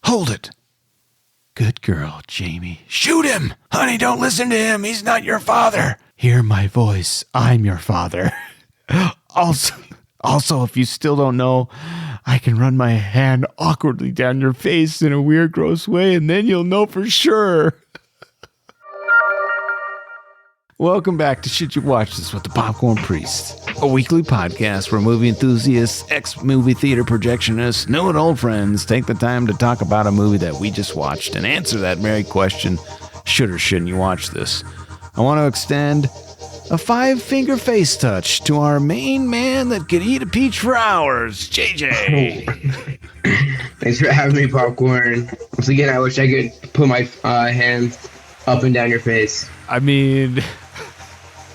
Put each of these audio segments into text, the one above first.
Hold it. Good girl, Jamie. Shoot him! Honey, don't listen to him. He's not your father. Hear my voice. I'm your father. Also, if you still don't know, I can run my hand awkwardly down your face in a weird, gross way, and then you'll know for sure. Welcome back to Should You Watch This with the Popcorn Priest, a weekly podcast where movie enthusiasts, ex-movie theater projectionists, new and old friends take the time to talk about a movie that we just watched and answer that merry question, should or shouldn't you watch this? I want to extend a 5-finger face touch to our main man that could eat a peach for hours, JJ. Thanks for having me, Popcorn. Once again, I wish I could put my hands up and down your face. I mean,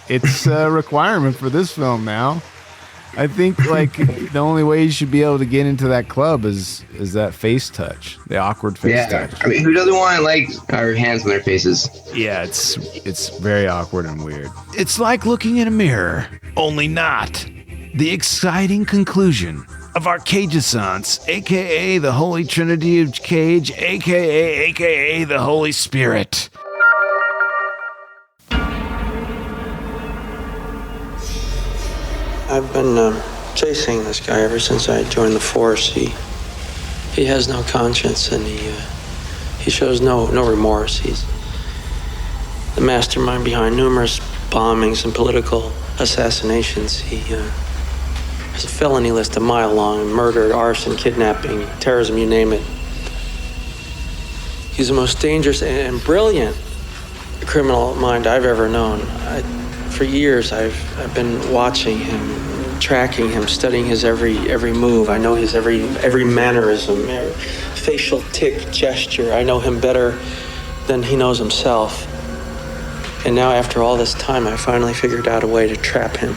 it's a requirement for this film now. I think, like, the only way you should be able to get into that club is that face touch, the awkward face touch. I mean, who doesn't want, like, our hands on their faces? Yeah, it's very awkward and weird. It's like looking in a mirror, only not. The exciting conclusion of our Cageissance, a.k.a. the Holy Trinity of Cage, a.k.a. the Holy Spirit. I've been chasing this guy ever since I joined the force. He has no conscience, and he shows no remorse. He's the mastermind behind numerous bombings and political assassinations. He has a felony list a mile long: murder, arson, kidnapping, terrorism, you name it. He's the most dangerous and brilliant criminal mind I've ever known. For years, I've been watching him, tracking him, studying his every move. I know his every mannerism, every facial tick, gesture. I know him better than he knows himself. And now, after all this time, I finally figured out a way to trap him.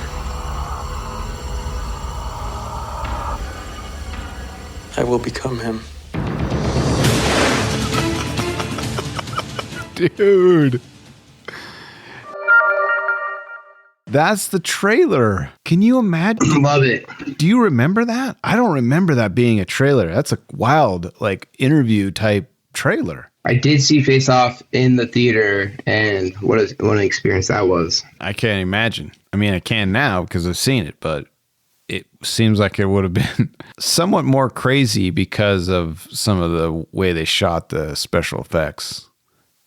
I will become him. Dude. That's the trailer. Can you imagine? Love it. Do you remember that? I don't remember that being a trailer. That's a wild, like, interview type trailer. I did see Face Off in the theater, and what an experience that was. I can't imagine. I mean, I can now because I've seen it, but it seems like it would have been somewhat more crazy because of some of the way they shot the special effects.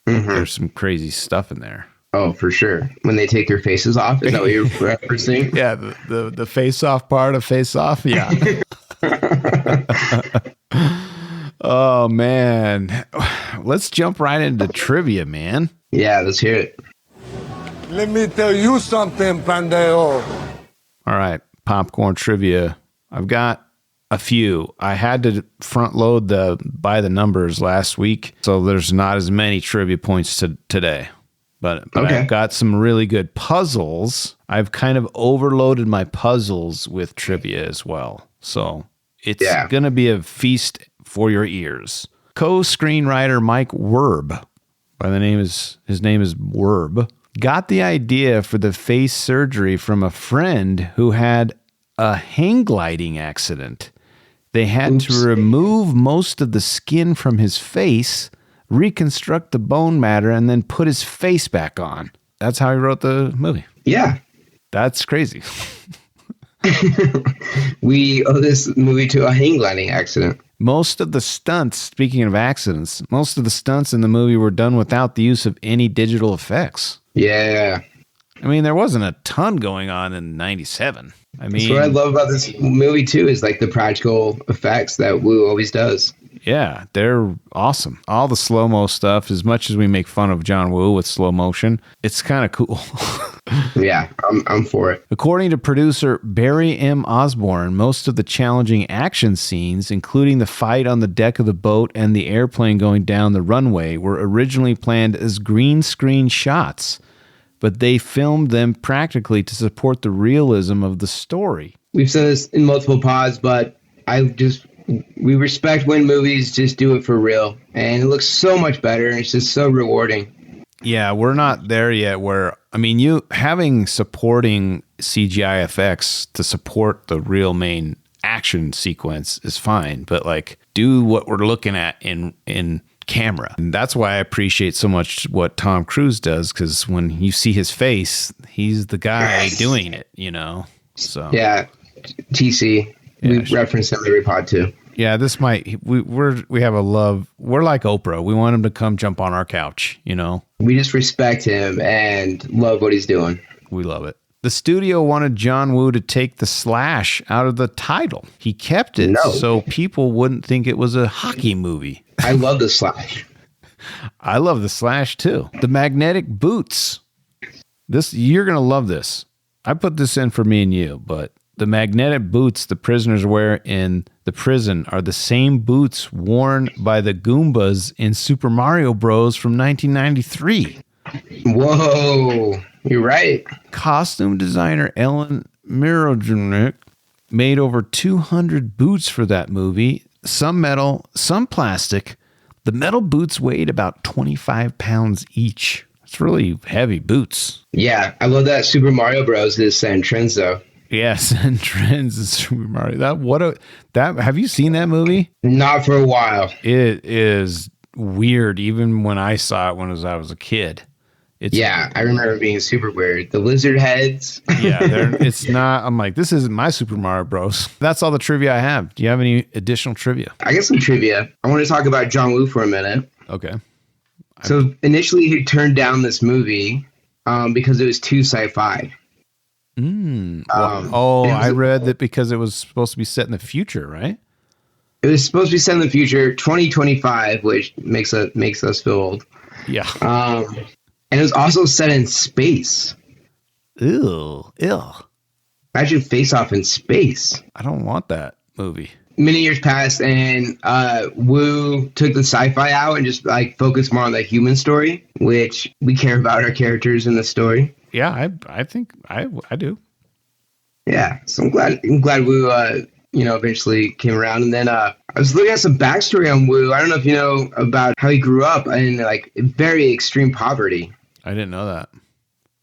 Mm-hmm. There's some crazy stuff in there. Oh, for sure. When they take their faces off, is that what you're referencing? Yeah, the face-off part of Face-Off, yeah. Oh, man. Let's jump right into trivia, man. Yeah, let's hear it. Let me tell you something, pendejo. All right, popcorn trivia. I've got a few. I had to front load by the numbers last week, so there's not as many trivia points today. But okay. I've got some really good puzzles. I've kind of overloaded my puzzles with trivia as well. So it's going to be a feast for your ears. Co-screenwriter Mike Werb, his name is Werb, got the idea for the face surgery from a friend who had a hang gliding accident. They had to remove most of the skin from his face, reconstruct the bone matter, and then put his face back on. That's how he wrote the movie. Yeah. That's crazy. We owe this movie to a hang gliding accident. Most of the stunts, speaking of accidents, most of the stunts in the movie were done without the use of any digital effects. Yeah. I mean, there wasn't a ton going on in 97. I mean, that's what I love about this movie, too, is like the practical effects that Wu always does. Yeah, they're awesome. All the slow-mo stuff, as much as we make fun of John Woo with slow motion, it's kind of cool. Yeah, I'm for it. According to producer Barry M. Osborne, most of the challenging action scenes, including the fight on the deck of the boat and the airplane going down the runway, were originally planned as green screen shots, but they filmed them practically to support the realism of the story. We've said this in multiple pods, but we respect when movies just do it for real, and it looks so much better, and it's just so rewarding. Yeah, we're not there yet where, I mean, you having supporting CGI effects to support the real main action sequence is fine, but like do what we're looking at in camera. And that's why I appreciate so much what Tom Cruise does, because when you see his face, he's the guy doing it, you know. So yeah, TC. Yeah, we reference him every pod too. Yeah, this might we have a love. We're like Oprah. We want him to come jump on our couch, you know. We just respect him and love what he's doing. We love it. The studio wanted John Woo to take the slash out of the title. He kept it so people wouldn't think it was a hockey movie. I love the slash. I love the slash too. The magnetic boots. You're gonna love this. I put this in for me and you, but the magnetic boots the prisoners wear in the prison are the same boots worn by the Goombas in Super Mario Bros. From 1993. Whoa, you're right. Costume designer Ellen Mirojunik made over 200 boots for that movie. Some metal, some plastic. The metal boots weighed about 25 pounds each. It's really heavy boots. Yeah, I love that Super Mario Bros. Is setting trends though. Yes, and trends in Super Mario. Have you seen that movie? Not for a while. It is weird, even when I saw it when I was a kid. I remember it being super weird. The lizard heads. It's not. I'm like, this isn't my Super Mario Bros. That's all the trivia I have. Do you have any additional trivia? I got some trivia. I want to talk about John Woo for a minute. Okay. So initially, he turned down this movie because it was too sci-fi. I read that because it was supposed to be set in the future, right? It was supposed to be set in the future, 2025, which makes us feel old. Yeah. And it was also set in space. Ew. Imagine Face Off in space. I don't want that movie. Many years passed, and Woo took the sci-fi out and just like focused more on the human story, which we care about our characters in the story. Yeah, I think I do. Yeah, so I'm glad Woo eventually came around. And then I was looking at some backstory on Woo. I don't know if you know about how he grew up in like very extreme poverty. I didn't know that.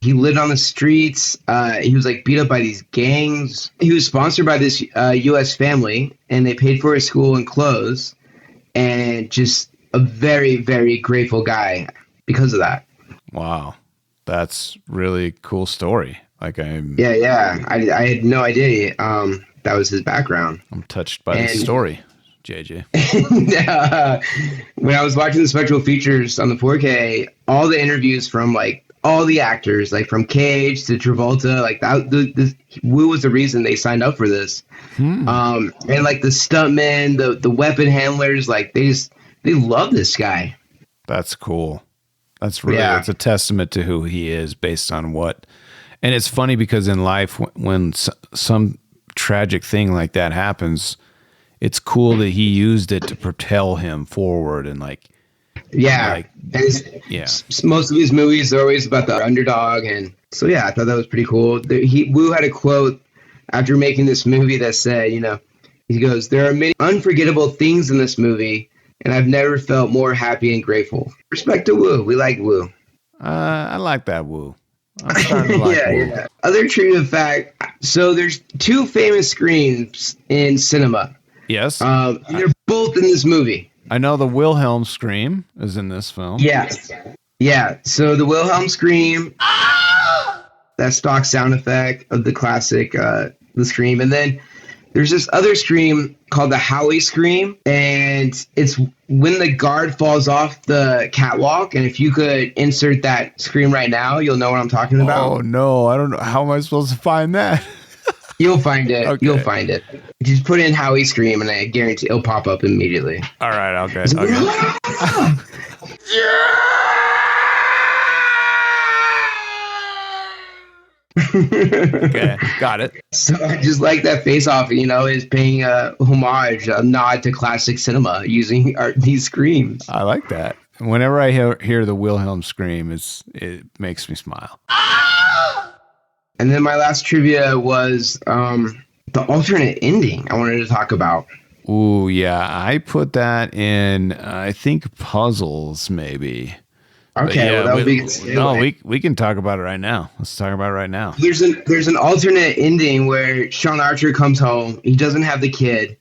He lived on the streets. He was like beat up by these gangs. He was sponsored by this U.S. family, and they paid for his school and clothes. And just a very, very grateful guy because of that. Wow, that's really cool story. Like I had no idea that was his background. I'm touched by the story, JJ. When I was watching the special features on the 4K, all the interviews from like all the actors, like from Cage to Travolta, like that, Woo was the reason they signed up for this. And like the stuntmen, the weapon handlers, like they love this guy. That's cool. That's really it's a testament to who he is based on what. And it's funny because in life, when some tragic thing like that happens, it's cool that he used it to propel him forward and like. Most of his movies are always about the underdog, and so I thought that was pretty cool. Woo had a quote after making this movie that said, he goes, "There are many unforgettable things in this movie, and I've never felt more happy and grateful." Respect to Woo. We like Woo. I like that Woo. I'm starting to like Woo. Yeah. Other trivia fact: so there's two famous screams in cinema. Yes, and they're both in this movie. I know the Wilhelm scream is in this film. Yes. Yeah. So the Wilhelm scream, that stock sound effect of the classic, the scream. And then there's this other scream called the Howie scream. And it's when the guard falls off the catwalk. And if you could insert that scream right now, you'll know what I'm talking about. Oh, no. I don't know. How am I supposed to find that? You'll find it. Okay. You'll find it. Just put in Howie scream, and I guarantee it'll pop up immediately. All right. Okay. Okay. Got it. So I just like that Face Off, is paying a homage, a nod to classic cinema using these screams. I like that. Whenever I hear the Wilhelm scream, it makes me smile. And then my last trivia was the alternate ending I wanted to talk about. Ooh, yeah. I put that in, I think, puzzles, maybe. Okay, well, that would be no, we can talk about it right now. Let's talk about it right now. There's an alternate ending where Sean Archer comes home. He doesn't have the kid,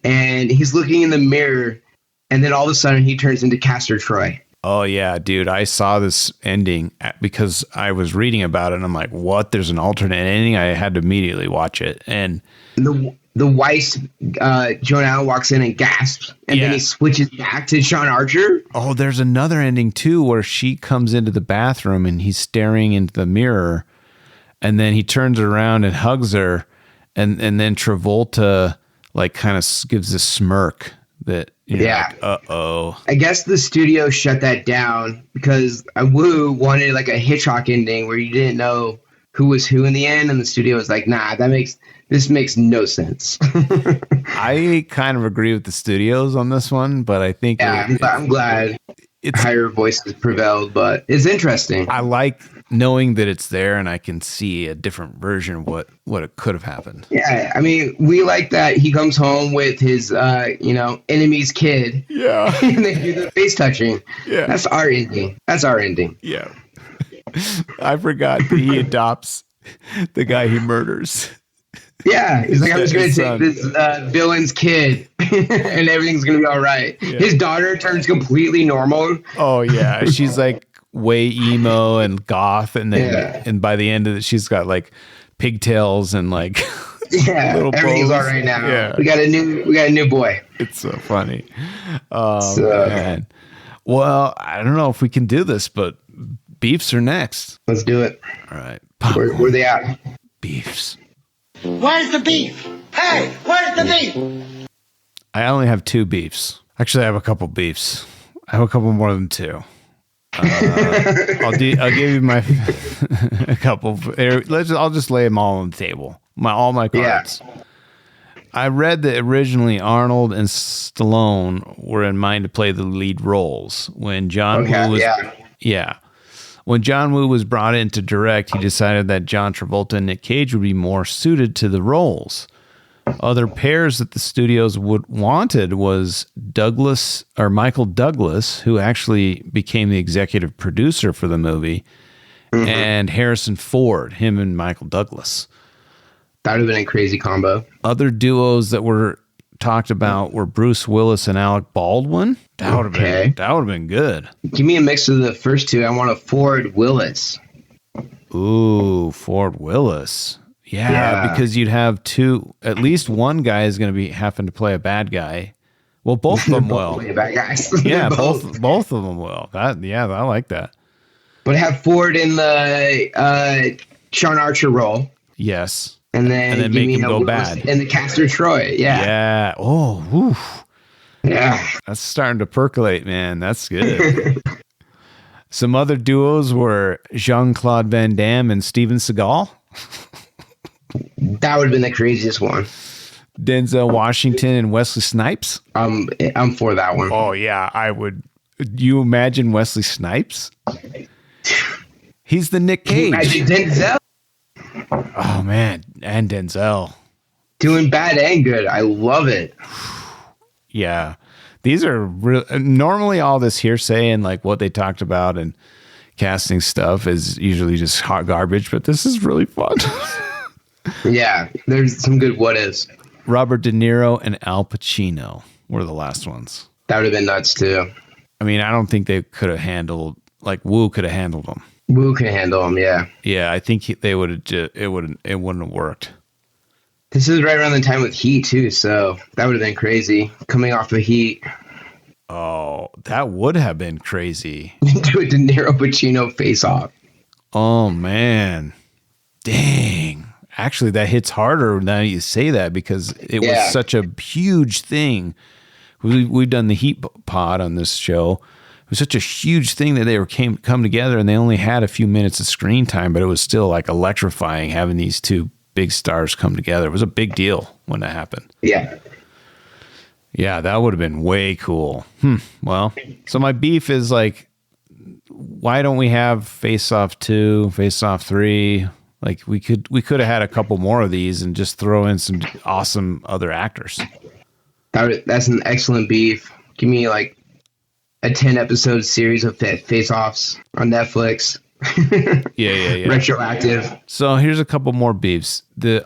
and he's looking in the mirror, and then all of a sudden he turns into Castor Troy. Oh yeah, dude! I saw this ending because I was reading about it, and I'm like, "What? There's an alternate ending." I had to immediately watch it, and the wife, Joan Allen, walks in and gasps, and then he switches back to Sean Archer. Oh, there's another ending too, where she comes into the bathroom and he's staring into the mirror, and then he turns around and hugs her, and then Travolta like kind of gives a smirk. That like, uh-oh. I guess the studio shut that down because Wu wanted like a Hitchcock ending where you didn't know who was who in the end, and the studio was like, nah, this makes no sense. I kind of agree with the studios on this one, but I think I'm glad higher voices prevailed, but it's interesting. I like knowing that it's there and I can see a different version of what it could have happened. Yeah, I mean, we like that he comes home with his, enemy's kid. Yeah. And they do the face touching. Yeah. That's our ending. Yeah. I forgot that he adopts the guy he murders. Yeah, he's like, I'm just going to take this villain's kid and everything's going to be all right. Yeah. His daughter turns completely normal. Oh, yeah. She's like way emo and goth. And then and by the end of it, she's got like pigtails and like little everything's all right now. Yeah. We got a new boy. It's so funny. Man. Well, I don't know if we can do this, but beefs are next. Let's do it. All right. Where they at? Beefs. Where's the beef? Hey, where's the beef? I only have 2 beefs. Actually, I have a couple beefs. I have a couple more than 2. I'll give you my a couple. I'll just lay them all on the table. All my cards. Yeah. I read that originally Arnold and Stallone were in mind to play the lead roles when John Woo was. Yeah. When John Woo was brought in to direct, he decided that John Travolta and Nick Cage would be more suited to the roles. Other pairs that the studios wanted was Michael Douglas, who actually became the executive producer for the movie, and Harrison Ford, him and Michael Douglas. That would have been a crazy combo. Other duos that were talked about were Bruce Willis and Alec Baldwin. That would have been good. Give me a mix of the first two. I want a Ford Willis. Ooh, Ford Willis. Yeah, because you'd have at least one guy is going to be having to play a bad guy. Well, both of them will. Play bad guys. Yeah, both of them will. I like that. But have Ford in the Sean Archer role. Yes. And then make him go bad. In the Castor Troy. Yeah. Yeah. Oh, woof. Yeah. That's starting to percolate, man. That's good. Some other duos were Jean-Claude Van Damme and Steven Seagal. That would have been the craziest one. Denzel Washington and Wesley Snipes. I'm for that one. Oh yeah, I would. You imagine Wesley Snipes? He's the Nick Cage. Imagine Denzel. Oh man, and Denzel doing bad and good. I love it. Yeah, these are normally all this hearsay and like what they talked about and casting stuff is usually just hot garbage, but this is really fun. Yeah, there's some good what ifs. Robert De Niro and Al Pacino were the last ones. That would have been nuts too. I mean, I don't think they could have handled Wu could have handled them. Wu can handle them, yeah. Yeah, I think they would have. It wouldn't have worked. This is right around the time with Heat too, so that would have been crazy. Coming off of Heat. Oh, that would have been crazy. Do a De Niro Pacino face off. Oh man, dang! Actually, that hits harder now you say that because it was such a huge thing. We've done the Heat pod on this show. It was such a huge thing that they come together and they only had a few minutes of screen time, but it was still like electrifying having these two big stars come together. It was a big deal when that happened. Yeah. Yeah, that would have been way cool. Well, so my beef is like, why don't we have Face Off 2, Face Off 3? Like we could have had a couple more of these and just throw in some awesome other actors. That's an excellent beef. Give me like a 10-episode series of face-offs on Netflix. Yeah. Retroactive. So here's a couple more beefs. The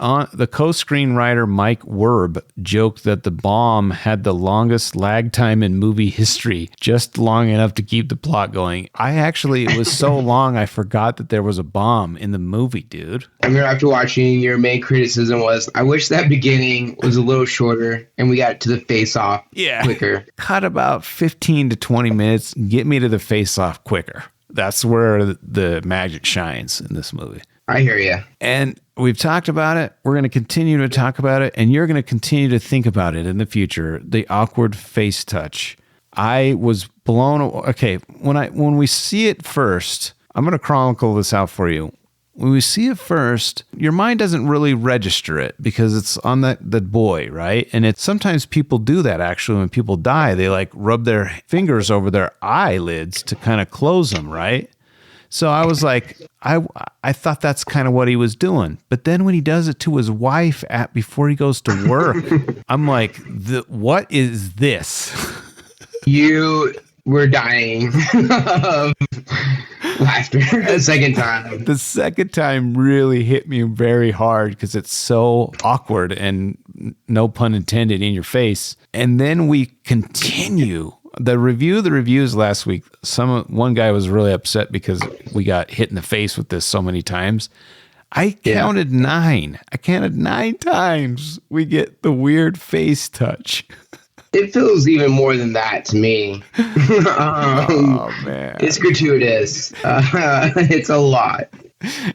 co-screenwriter Mike Werb joked that the bomb had the longest lag time in movie history, just long enough to keep the plot going. It was so long I forgot that there was a bomb in the movie, dude. I remember after watching, your main criticism was, I wish that beginning was a little shorter and we got to the face-off quicker. Cut about 15 to 20 minutes, get me to the face-off quicker. That's where the magic shines in this movie. I hear you. And we've talked about it. We're going to continue to talk about it. And you're going to continue to think about it in the future. The awkward face touch. I was blown away. Okay, when we see it first, I'm going to chronicle this out for you. When we see it first, your mind doesn't really register it because it's on that boy, right? And sometimes people do that actually when people die. They like rub their fingers over their eyelids to kind of close them, right? So I was like, I thought that's kind of what he was doing. But then when he does it to his wife before he goes to work, I'm like, what is this? You were dying of laughter the second time. The second time really hit me very hard because it's so awkward and no pun intended in your face. And then we continue. The reviews last week, one guy was really upset because we got hit in the face with this so many times. I counted 9. I counted 9 times we get the weird face touch. It feels even more than that to me. Oh, man. It's gratuitous. It's a lot.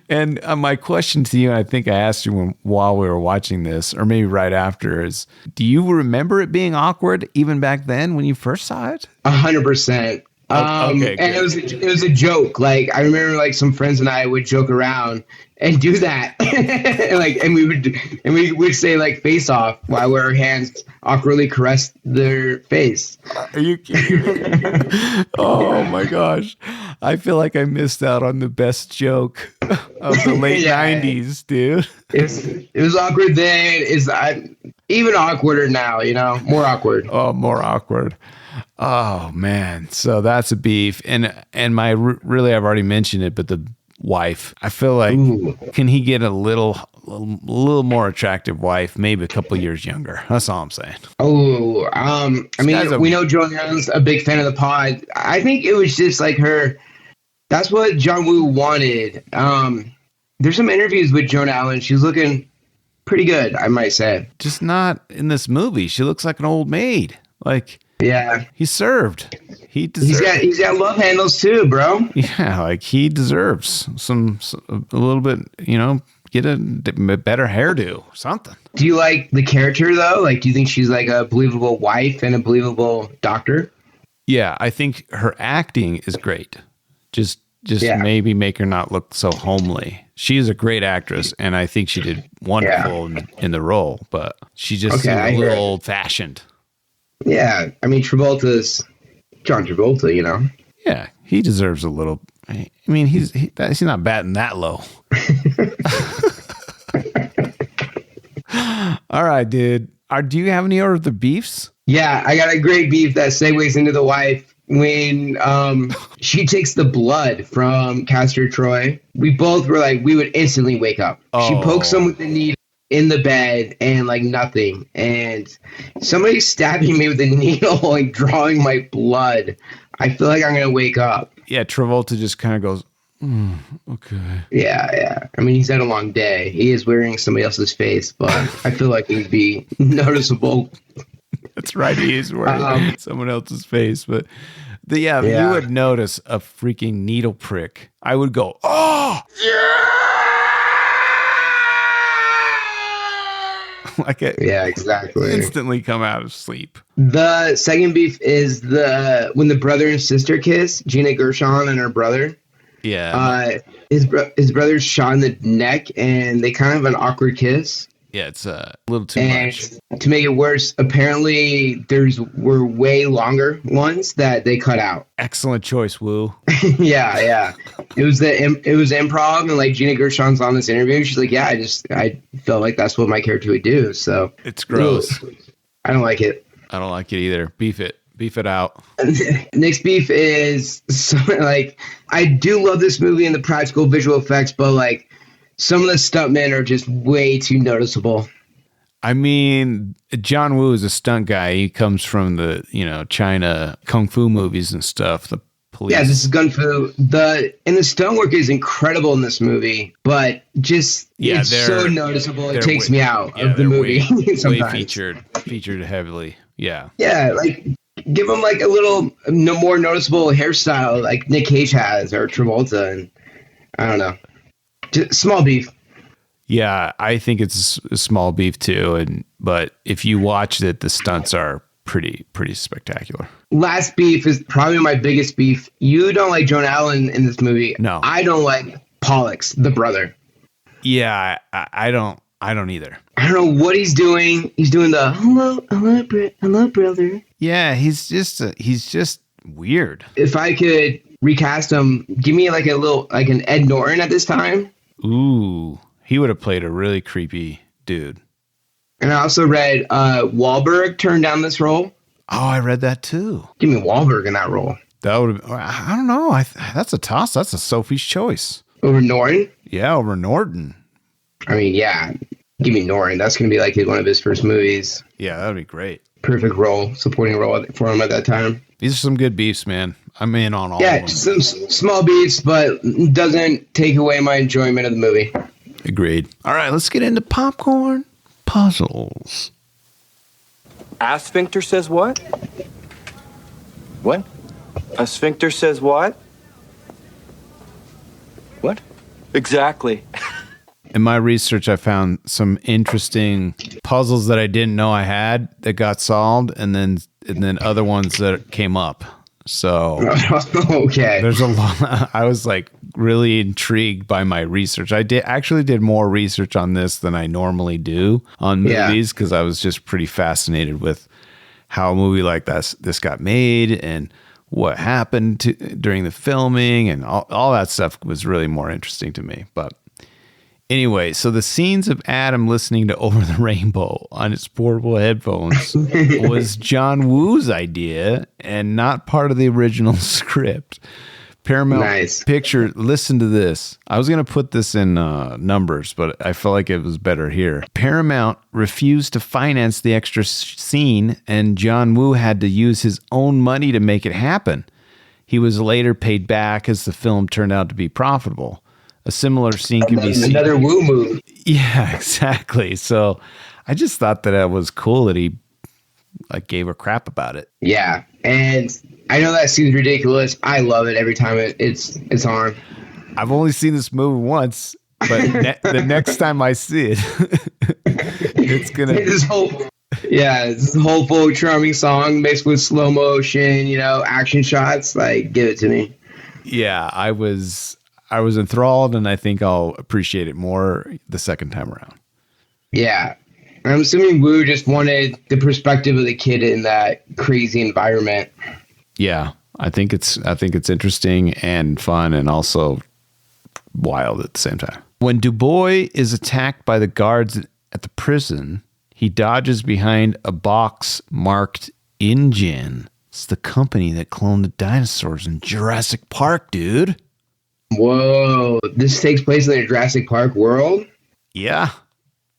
And my question to you, and I think I asked you while we were watching this, or maybe right after, is do you remember it being awkward even back then when you first saw it? 100%. Okay, and it was a joke. Like I remember, like some friends and I would joke around and do that, and we would say like face off while our hands awkwardly caress their face. Are you kidding me? Oh my gosh, I feel like I missed out on the best joke of the late '90s, dude. It was awkward then. It's even awkwarder now. You know, more awkward. Oh, more awkward. Oh man, so that's a beef, and really I've already mentioned it, but the wife, I feel like, can he get a little more attractive wife, maybe a couple years younger? That's all I'm saying. I mean, we know Joanne's a big fan of the pod. I think it was just like her. That's what John Woo wanted. There's some interviews with Joan Allen. She's looking pretty good, I might say. Just not in this movie. She looks like an old maid. Like. Yeah, he served. He's got love handles too, bro. Yeah, like he deserves a little bit. You know, get a better hairdo, something. Do you like the character though? Like, do you think she's like a believable wife and a believable doctor? Yeah, I think her acting is great. Just maybe make her not look so homely. She's a great actress, and I think she did wonderful in the role. But she just seemed a little old fashioned. Yeah, I mean, Travolta's John Travolta, you know? Yeah, he deserves a little. I mean, he's not batting that low. All right, dude. Do you have any other beefs? Yeah, I got a great beef that segues into the wife. When she takes the blood from Castor Troy, we both were like, we would instantly wake up. She pokes him with the needle in the bed and like nothing, and somebody's stabbing me with a needle, like drawing my blood. I feel like I'm gonna wake up. Yeah, Travolta just kind of goes, okay. Yeah. I mean, he's had a long day. He is wearing somebody else's face, but I feel like it'd be noticeable. That's right, he is wearing someone else's face, but you would notice a freaking needle prick. I would go, oh yeah. Exactly. Instantly come out of sleep. The second beef is when the brother and sister kiss, Gina Gershon and her brother. Yeah. His brother's shot in the neck, and they kind of have an awkward kiss. Yeah, it's a little too much. To make it worse, apparently were way longer ones that they cut out. Excellent choice, Woo. Yeah. It was improv, and like Gina Gershon's on this interview. She's like, yeah, I felt like that's what my character would do. So it's gross. I don't like it. I don't like it either. Beef it. Beef it out. Nick's beef is like, I do love this movie and the practical visual effects, but like some of the stuntmen are just way too noticeable. I mean, John Woo is a stunt guy. He comes from the, China kung fu movies and stuff. The police. Yeah, this is gun fu. The stonework is incredible in this movie, but just it's so noticeable. It takes me out of the movie. Way featured heavily. Yeah. Yeah, like give him like a little more noticeable hairstyle like Nick Cage has or Travolta, and I don't know, just small beef. Yeah, I think it's a small beef too, but if you watch it, the stunts are pretty spectacular. Last beef is probably my biggest beef. You don't like Joan Allen in this movie. No, I don't like Pollux, the brother. Yeah, I don't either. I don't know what he's doing. He's doing the hello, brother. Yeah, he's just weird. If I could recast him, give me like an Ed Norton at this time. Ooh. He would have played a really creepy dude. And I also read Wahlberg turned down this role. Oh, I read that too. Give me Wahlberg in that role. That would have, I don't know. That's a toss. That's a Sophie's choice. Over Norton? Yeah, over Norton. I mean, yeah. Give me Norton. That's going to be like one of his first movies. Yeah, that would be great. Perfect role, supporting role for him at that time. These are some good beefs, man. I'm in on all of them. Yeah, some small beefs, but doesn't take away my enjoyment of the movie. Agreed. All right, let's get into popcorn puzzles. A sphincter says what? What? A sphincter says what? What? Exactly. In my research, I found some interesting puzzles that I didn't know I had that got solved, and then other ones that came up. So okay, there's a lot. I was like really intrigued by my research. I did more research on this than I normally do on movies because I was just pretty fascinated with how a movie like this got made and what happened during the filming, and all that stuff was really more interesting to me. But anyway, so the scenes of Adam listening to Over the Rainbow on his portable headphones was John Woo's idea and not part of the original script. Paramount Picture, listen to this. I was going to put this in numbers, but I felt like it was better here. Paramount refused to finance the extra scene, and John Woo had to use his own money to make it happen. He was later paid back as the film turned out to be profitable. A similar scene can be seen. Another Woo move. Yeah, exactly. So I just thought that was cool that he gave a crap about it. Yeah, and I know that seems ridiculous. I love it every time it's on. I've only seen this movie once, but the next time I see it, it's gonna this whole full charming song, basically with slow motion, action shots. Like, give it to me. Yeah, I was enthralled, and I think I'll appreciate it more the second time around. Yeah. I'm assuming Wu just wanted the perspective of the kid in that crazy environment. Yeah, I think it's interesting and fun and also wild at the same time. When Dubois is attacked by the guards at the prison, he dodges behind a box marked InGen. It's the company that cloned the dinosaurs in Jurassic Park, dude. Whoa, this takes place in the Jurassic Park world? Yeah,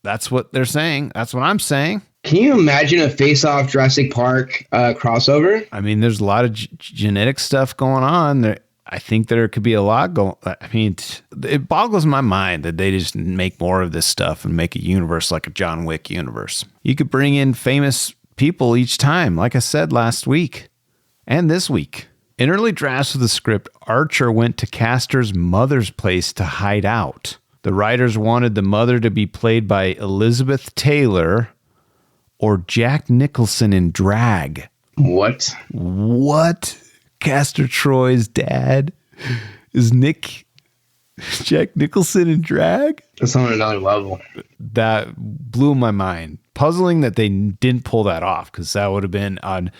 that's what they're saying. That's what I'm saying. Can you imagine a face-off Jurassic Park crossover? I mean, there's a lot of genetic stuff going on. I think there could be a lot going. I mean, it boggles my mind that they just make more of this stuff and make a universe like a John Wick universe. You could bring in famous people each time, like I said last week and this week. In early drafts of the script, Archer went to Castor's mother's place to hide out. The writers wanted the mother to be played by Elizabeth Taylor or Jack Nicholson in drag. What? Castor Troy's dad is Jack Nicholson in drag? That's on another level. That blew my mind. Puzzling that they didn't pull that off, because that would have been on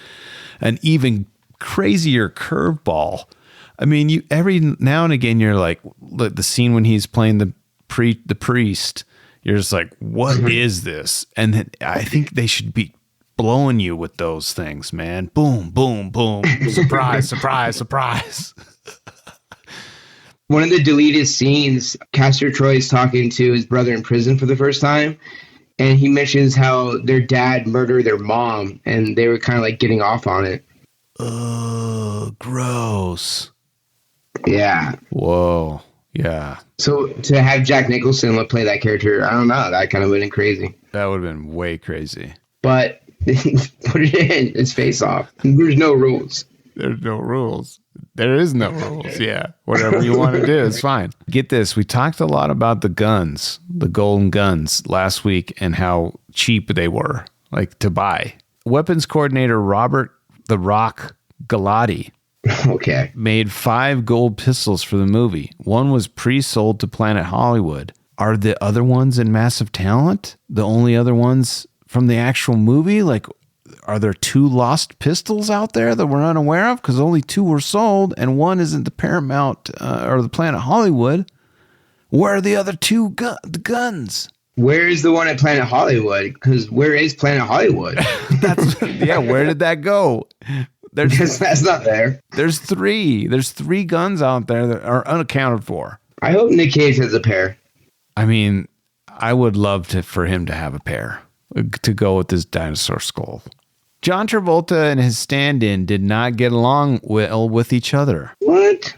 an even crazier curveball. I mean, you every now and again you're like, the scene when he's playing the priest, you're just like, what is this? And then I think they should be blowing you with those things, man. Boom, boom, boom. Surprise, surprise, surprise. One of the deleted scenes, Castor Troy is talking to his brother in prison for the first time, and he mentions how their dad murdered their mom, and they were kind of like getting off on it. Ugh, gross. Yeah. Whoa. Yeah. So to have Jack Nicholson play that character, I don't know, that kind of went in crazy. That would have been way crazy. But put it in, it's Face Off. There's no rules. There's no rules. There is no rules. Yeah. Whatever you want to do is fine. Get this. We talked a lot about the guns, the golden guns last week and how cheap they were, like to buy. Weapons coordinator Robert "The Rock" Galati Okay. made 5 gold pistols for the movie. One was pre-sold to Planet Hollywood. Are the other ones in Massive Talent the only other ones from the actual movie? Like, are there 2 lost pistols out there that we're unaware of? Because only 2 were sold, and one isn't the Paramount or the Planet Hollywood. Where are the other 2 guns? Where is the one at Planet Hollywood? Because where is Planet Hollywood? Where did that go? That's not there. There's 3. There's 3 guns out there that are unaccounted for. I hope Nick Cage has a pair. I mean, I would love for him to have a pair to go with this dinosaur skull. John Travolta and his stand-in did not get along well with each other. What?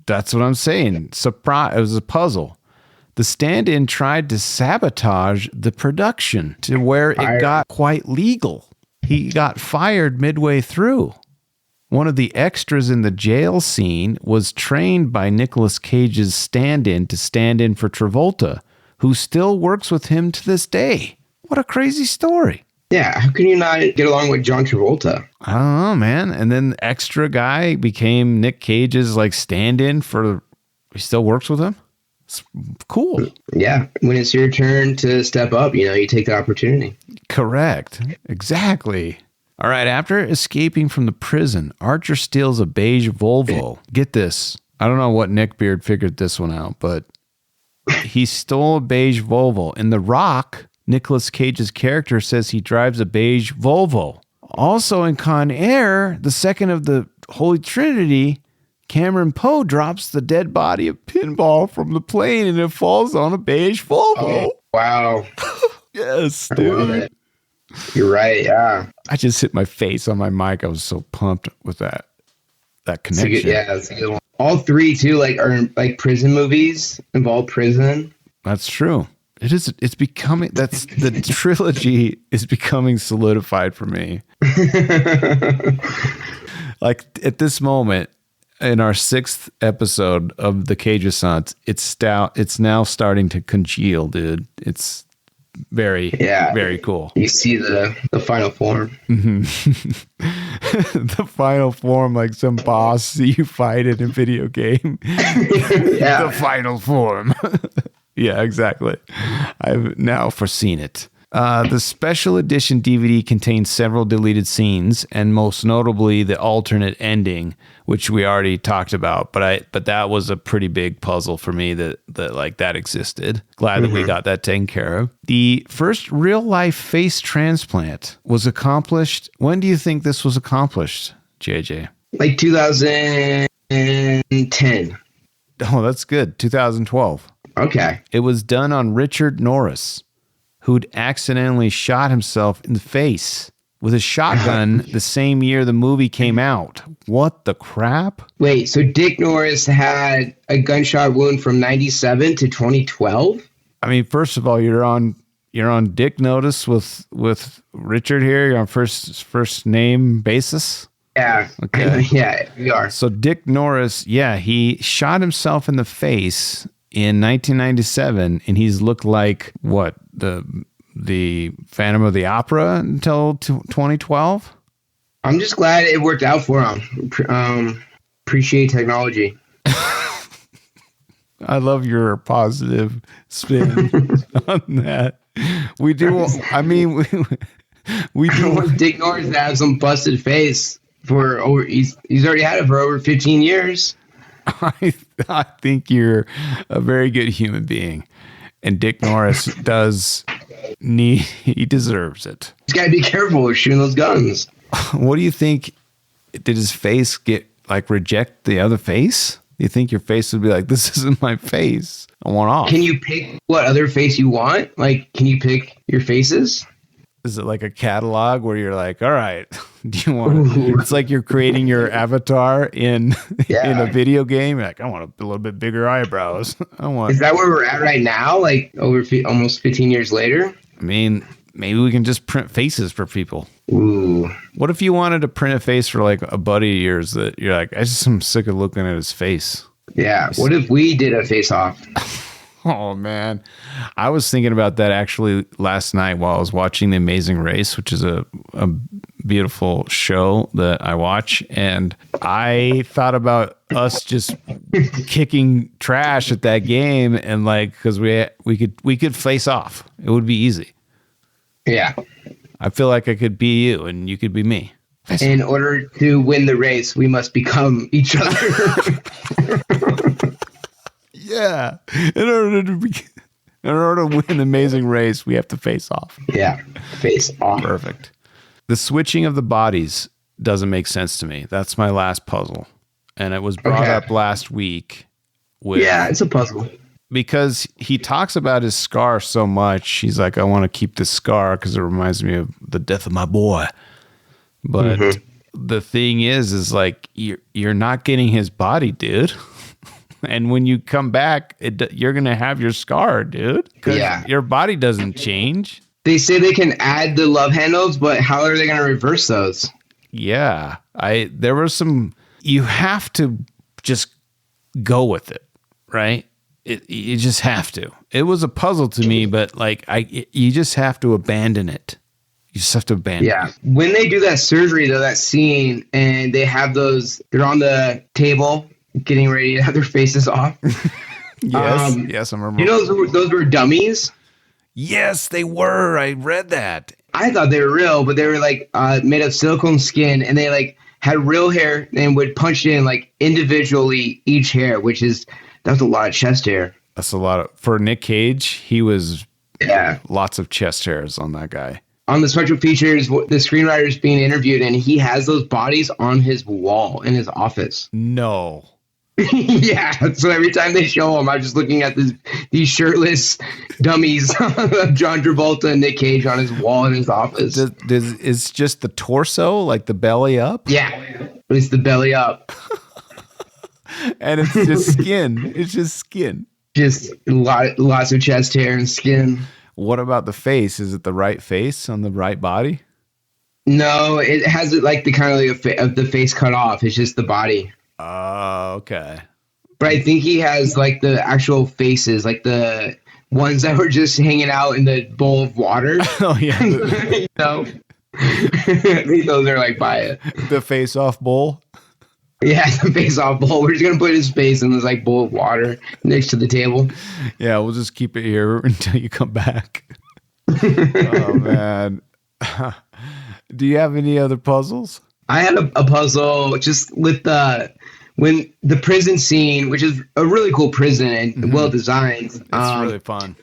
That's what I'm saying. Surprise! It was a puzzle. The stand-in tried to sabotage the production to where it got quite legal. He got fired midway through. One of the extras in the jail scene was trained by Nicolas Cage's stand-in to stand in for Travolta, who still works with him to this day. What a crazy story. Yeah, how can you not get along with John Travolta? I don't know, man. And then the extra guy became Nick Cage's like stand-in for, he still works with him. It's cool. Yeah, when it's your turn to step up, you take the opportunity. Correct. Exactly. All right, after escaping from the prison, Archer steals a beige Volvo. Get this. I don't know what Nick Beard figured this one out, but he stole a beige Volvo. In The Rock, Nicolas Cage's character says he drives a beige Volvo. Also in Con Air, the second of the Holy Trinity, Cameron Poe drops the dead body of Pinball from the plane and it falls on a beige Volvo. Oh, wow. Yes, I love dude. it. You're right, yeah. I just hit my face on my mic. I was so pumped with that connection. That's a good one. All 3 too, are like prison movies, involve prison. That's true. It is. It's becoming. That's the trilogy is becoming solidified for me. Like at this moment in our 6th episode of the Cage Assance, it's now starting to congeal, dude. It's very cool. You see the final form. The final form, like some boss you fight in a video game. Yeah. The final form. Yeah, exactly. I've now foreseen it. The special edition DVD contains several deleted scenes, and most notably the alternate ending, which we already talked about. But that was a pretty big puzzle for me that existed. Glad that we got that taken care of. The first real life face transplant was accomplished. When do you think this was accomplished, JJ? Like 2010. Oh, that's good. 2012. Okay. It was done on Richard Norris, who'd accidentally shot himself in the face with a shotgun the same year the movie came out. What the crap? Wait, so Dick Norris had a gunshot wound from 97 to 2012? I mean, first of all, you're on Dick notice with Richard here. You're on first name basis. Yeah. Okay. Yeah, we are. So Dick Norris, he shot himself in the face in 1997, and he's looked like what, the Phantom of the Opera until 2012. I'm just glad it worked out for him. Appreciate technology. I love your positive spin on that. We do. I mean, we I do. want Dick Norris to have some busted face for over. He's already had it for over 15 years. I think you're a very good human being, and Dick Norris does he deserves it. He's got to be careful with shooting those guns. What do you think? Did his face reject the other face? Do you think your face would be like, this isn't my face, I want off? Can you pick what other face you want? Like, can you pick your faces? Is it like a catalog where you're like, all right, do you want? It's like you're creating your avatar in a video game. You're like, I want a little bit bigger eyebrows. Is that where we're at right now? Like almost 15 years later? I mean, maybe we can just print faces for people. Ooh. What if you wanted to print a face for like a buddy of yours that you're like, I'm sick of looking at his face. Yeah. What if we did a face off? Oh, man. I was thinking about that actually last night while I was watching The Amazing Race, which is a beautiful show that I watch. And I thought about us just kicking trash at that game. And like, because we could face off. It would be easy. Yeah. I feel like I could be you and you could be me. In order to win the race, we must become each other. Yeah. In order to win the Amazing Race, we have to face off. Yeah. Face off. Perfect. The switching of the bodies doesn't make sense to me. That's my last puzzle. And it was brought up last week. Yeah, it's a puzzle. Because he talks about his scar so much. He's like, I want to keep this scar because it reminds me of the death of my boy. But the thing is like, you're not getting his body, dude. And when you come back, you're going to have your scar, dude. Because your body doesn't change. They say they can add the love handles, but how are they going to reverse those? Yeah. There were some, you have to just go with it, right? You just have to. It was a puzzle to me, but like you just have to abandon it. You just have to abandon it. Yeah. When they do that surgery, though, that scene, and they have they're on the table getting ready to have their faces off. Yes, I remember. You know, those were dummies? Yes, they were. I read that. I thought they were real, but they were like made of silicone skin, and they like had real hair and would punch in like individually each hair, that's a lot of chest hair. That's a lot for Nick Cage. He was lots of chest hairs on that guy. On the special features, the screenwriter is being interviewed, and he has those bodies on his wall in his office. No. Yeah, so every time they show him, I'm just looking at these shirtless dummies of John Travolta and Nick Cage on his wall in his office. Is just the torso, like the belly up? Yeah, it's the belly up. And it's just skin. It's just skin. Just lots of chest hair and skin. What about the face? Is it the right face on the right body? No, it has like the kind of the face cut off. It's just the body. Oh, okay. But I think he has like the actual faces, like the ones that were just hanging out in the bowl of water. Oh, yeah. You know? I think those are like by it. The face-off bowl? Yeah, the face-off bowl. We're just going to put his face in this like bowl of water next to the table. Yeah, we'll just keep it here until you come back. Oh, man. Do you have any other puzzles? I had a puzzle just with when the prison scene, which is a really cool prison and well designed. It's really fun.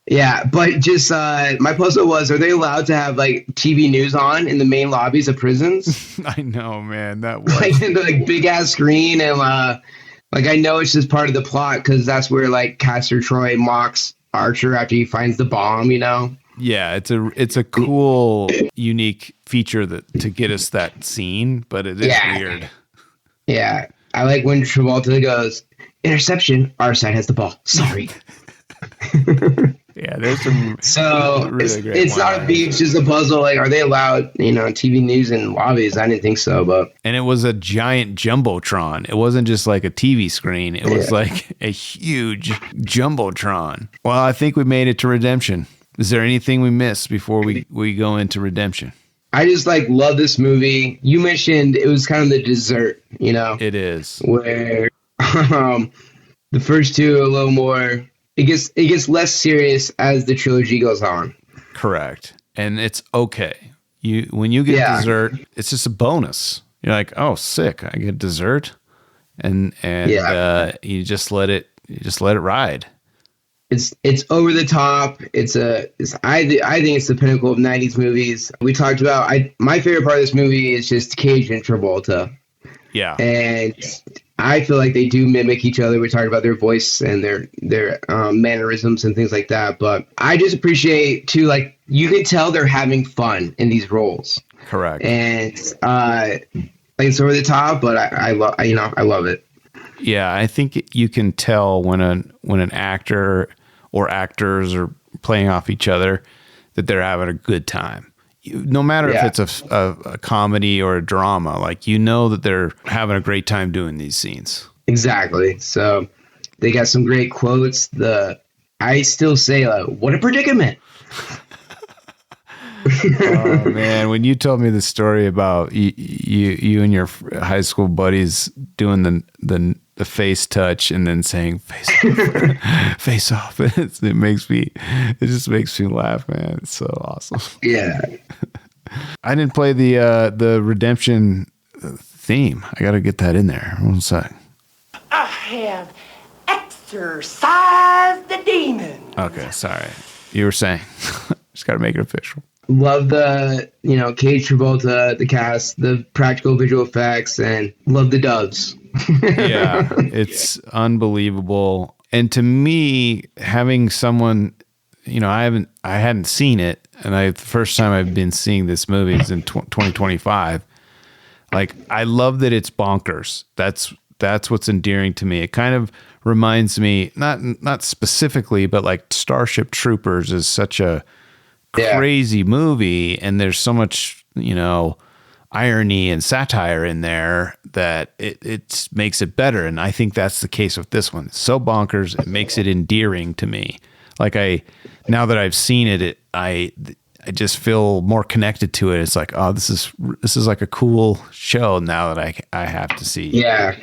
Yeah, but just my puzzle was: are they allowed to have like TV news on in the main lobbies of prisons? I know, man. That was like the like big ass screen, and like I know it's just part of the plot because that's where like Castor Troy mocks Archer after he finds the bomb. You know. Yeah, it's a cool, unique feature to get us that scene, but it is weird. Yeah, I like when Travolta goes, interception, our side has the ball. Sorry. Yeah, there's some really great it's not a beat, it's just a puzzle. Like, are they allowed, TV news in lobbies? I didn't think so, but. And it was a giant jumbotron. It wasn't just like a TV screen. It was like a huge jumbotron. Well, I think we made it to redemption. Is there anything we missed before we go into redemption? I just love this movie. You mentioned it was kind of the dessert, It is. Where the first two are a little more. It gets less serious as the trilogy goes on. Correct, and it's okay. When you get dessert, it's just a bonus. You're like, oh, sick! I get dessert, and you just let it ride. It's over the top. I think it's the pinnacle of 90s movies. We talked about my favorite part of this movie is just Cage and Travolta. Yeah. And I feel like they do mimic each other. We talked about their voice and their mannerisms and things like that. But I just appreciate too, like you can tell they're having fun in these roles. Correct. And like it's over the top, but I love it. Yeah, I think you can tell when an actor or actors are playing off each other that they're having a good time. No matter if it's a comedy or a drama, like you know that they're having a great time doing these scenes. Exactly. So they got some great quotes. I still say, "What a predicament." Oh man, when you told me the story about you and your high school buddies doing the face touch and then saying face off, it just makes me laugh, man. It's so awesome. Yeah. I didn't play the redemption theme. I got to get that in there. One sec. I have exorcised the demon. Okay, sorry. You were saying. Just got to make it official. Love the, Cage, Travolta, the cast, the practical visual effects, and love the doves. Yeah, it's unbelievable. And to me, having someone, I hadn't seen it, and the first time I've been seeing this movie is in 2025. Like, I love that it's bonkers. That's what's endearing to me. It kind of reminds me, not specifically, but like Starship Troopers is such a crazy movie, and there's so much irony and satire in there that it makes it better. And I think that's the case with this one. It's so bonkers, it makes it endearing to me. Like now that I've seen it, I just feel more connected to it. It's like, oh, this is like a cool show now that I have to see. Yeah,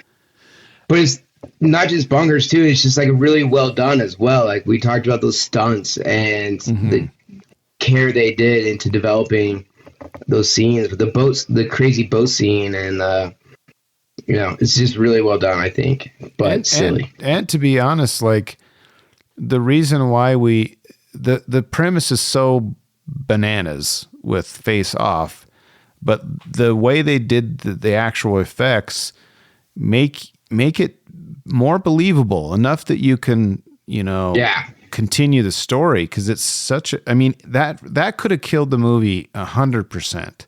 but it's not just bonkers too. It's just like really well done as well. Like we talked about those stunts and the care they did into developing those scenes with the crazy boat scene, and it's just really well done, I think, but silly. And to be honest, like the reason why the premise is so bananas with Face Off, but the way they did the actual effects make it more believable enough that you can continue the story, because it's such a, I mean, that could have killed the movie 100%.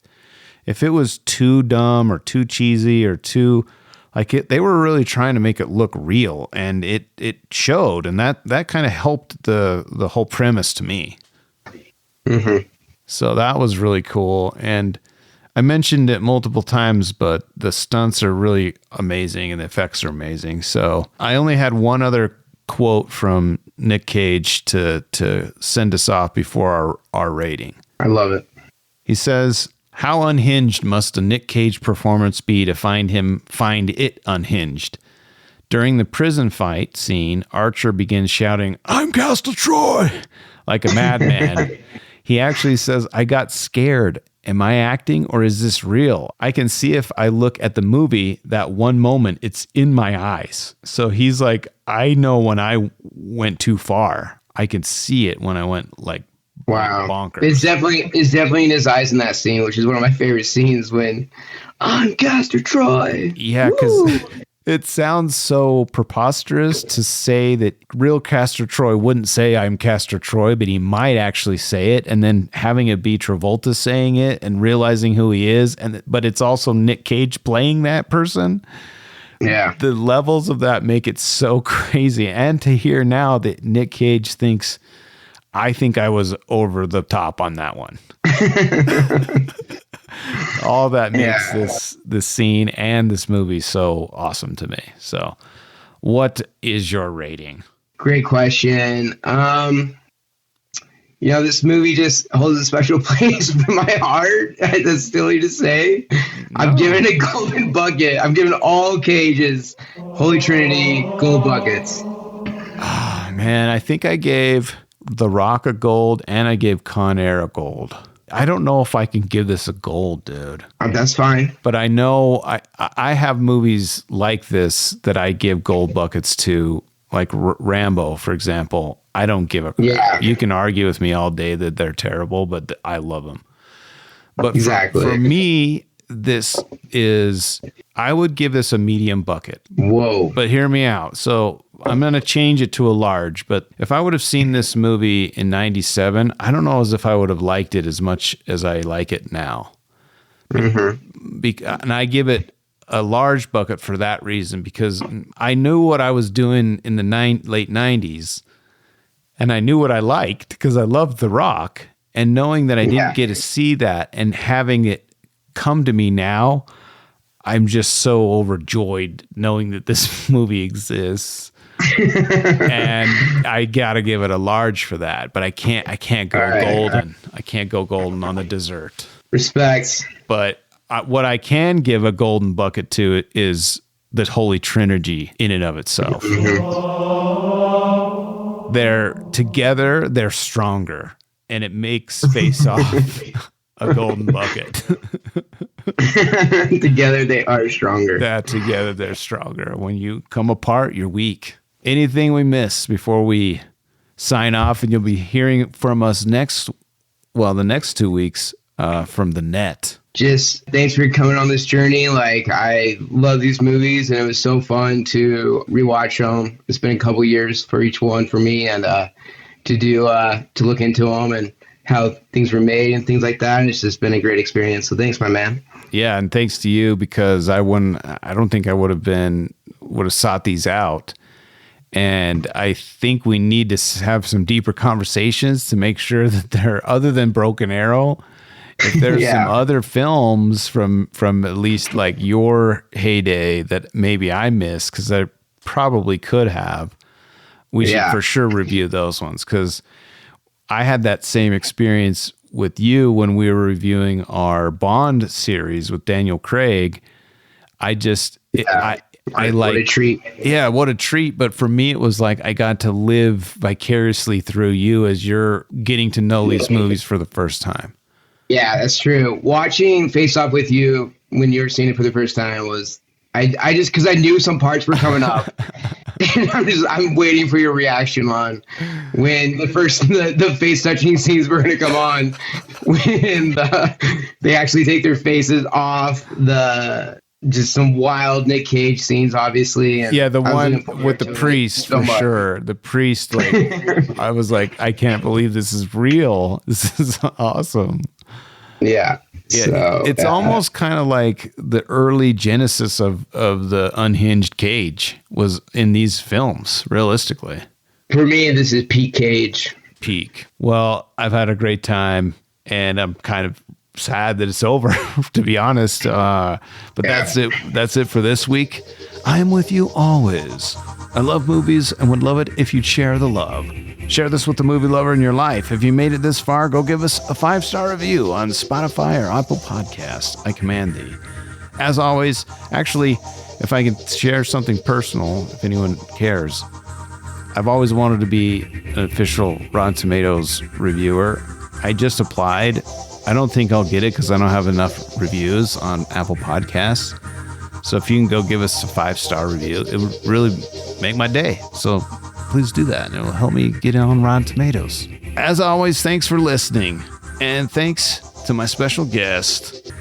If it was too dumb or too cheesy or too they were really trying to make it look real, and it showed, and that kind of helped the whole premise to me. So that was really cool. And I mentioned it multiple times, but the stunts are really amazing and the effects are amazing. So I only had one other quote from Nick Cage to send us off before our rating. I love it. He says, "How unhinged must a Nick Cage performance be to find it unhinged? During the prison fight scene, Archer begins shouting, 'I'm Castle Troy!' like a madman. He actually says, 'I got scared. Am I acting or is this real? I can see if I look at the movie, that one moment, it's in my eyes.' So he's like, I know when I went too far. I can see it when I went like bonkers. It's definitely in his eyes in that scene, which is one of my favorite scenes when I'm Castor Troy. Yeah, because it sounds so preposterous to say that real Castor Troy wouldn't say I'm Castor Troy, but he might actually say it, and then having it be Travolta saying it and realizing who he is, but it's also Nick Cage playing that person. Yeah. The levels of that make it so crazy. And to hear now that Nick Cage thinks, I think I was over the top on that one. All that makes this scene and this movie so awesome to me. So what is your rating? Great question. This movie just holds a special place in my heart. That's silly to say. No. I'm giving a golden bucket. I'm giving all Cages Holy Trinity gold buckets. Oh, man, I think I gave The Rock a gold and I gave Con Air a gold. I don't know if I can give this a gold, dude. That's fine. But I know I have movies like this that I give gold buckets to like Rambo, for example, I don't give a crap. Yeah. You can argue with me all day that they're terrible, but I love them. But Exactly. for me, I would give this a medium bucket. Whoa. But hear me out. So I'm going to change it to a large. But if I would have seen this movie in 97, I don't know as if I would have liked it as much as I like it now. And I give it a large bucket for that reason, because I knew what I was doing in the late 90s, and I knew what I liked because I loved The Rock. And knowing that I didn't get to see that and having it come to me now, I'm just so overjoyed knowing that this movie exists. And I gotta give it a large for that, but I can't go golden. I can't go golden on the dessert. Respect. But what I can give a golden bucket to is the Holy Trinity in and of itself. They're together, they're stronger, and it makes Face Off a golden bucket. Together they are stronger. Together they're stronger. When you come apart, you're weak. Anything we miss before we sign off, and you'll be hearing from us the next 2 weeks from the net. Just thanks for coming on this journey. Like, I love these movies, and it was so fun to rewatch them. It's been a couple years for each one for me, and to look into them and how things were made and things like that. And it's just been a great experience. So thanks, my man. Yeah, and thanks to you, because I don't think I would have sought these out. And I think we need to have some deeper conversations to make sure that they're, other than Broken Arrow, if there's some other films from at least like your heyday that maybe I missed, because I probably could have, we should for sure review those ones, because I had that same experience with you when we were reviewing our Bond series with Daniel Craig. What a treat. Yeah, what a treat. But for me, it was like I got to live vicariously through you as you're getting to know these movies for the first time. Yeah, that's true. Watching Face Off with you when you were seeing it for the first time was, I just, because I knew some parts were coming up. And I'm waiting for your reaction on when the face touching scenes were going to come on, when they actually take their faces off, just some wild Nick Cage scenes, obviously. And yeah, the one with the priest, for sure. The priest, like, I was like, I can't believe this is real. This is awesome. Yeah. So, it's almost kind of like the early genesis of the unhinged Cage was in these films, realistically. For me, this is peak Cage. Peak. Well, I've had a great time, and I'm kind of sad that it's over, to be honest. But that's it. That's it for this week. I am with you always. I love movies and would love it if you'd share the love. Share this with the movie lover in your life. If you made it this far, go give us a 5-star review on Spotify or Apple Podcasts. I command thee. As always, actually, if I can share something personal, if anyone cares, I've always wanted to be an official Rotten Tomatoes reviewer. I just applied. I don't think I'll get it because I don't have enough reviews on Apple Podcasts. So if you can go give us a 5-star review, it would really make my day. So please do that, and it will help me get on Rotten Tomatoes. As always, thanks for listening, and thanks to my special guest.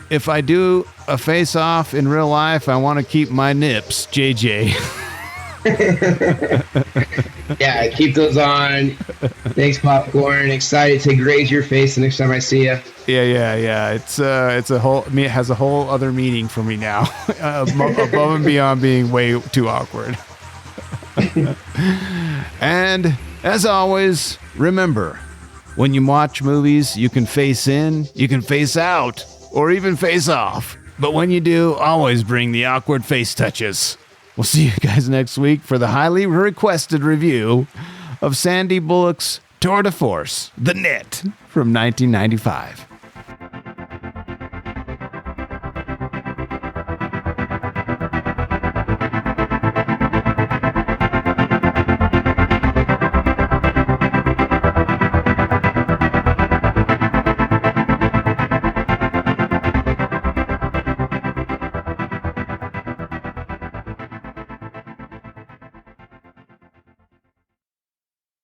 If I do a face-off in real life, I want to keep my nips, JJ. Yeah, keep those on. Thanks, Popcorn. Excited to graze your face the next time I see you. Yeah. It's a whole. It has a whole other meaning for me now, above and beyond being way too awkward. And as always, remember, when you watch movies, you can face in, you can face out, or even face off. But when you do, always bring the awkward face touches. We'll see you guys next week for the highly requested review of Sandy Bullock's Tour de Force, The Net, from 1995.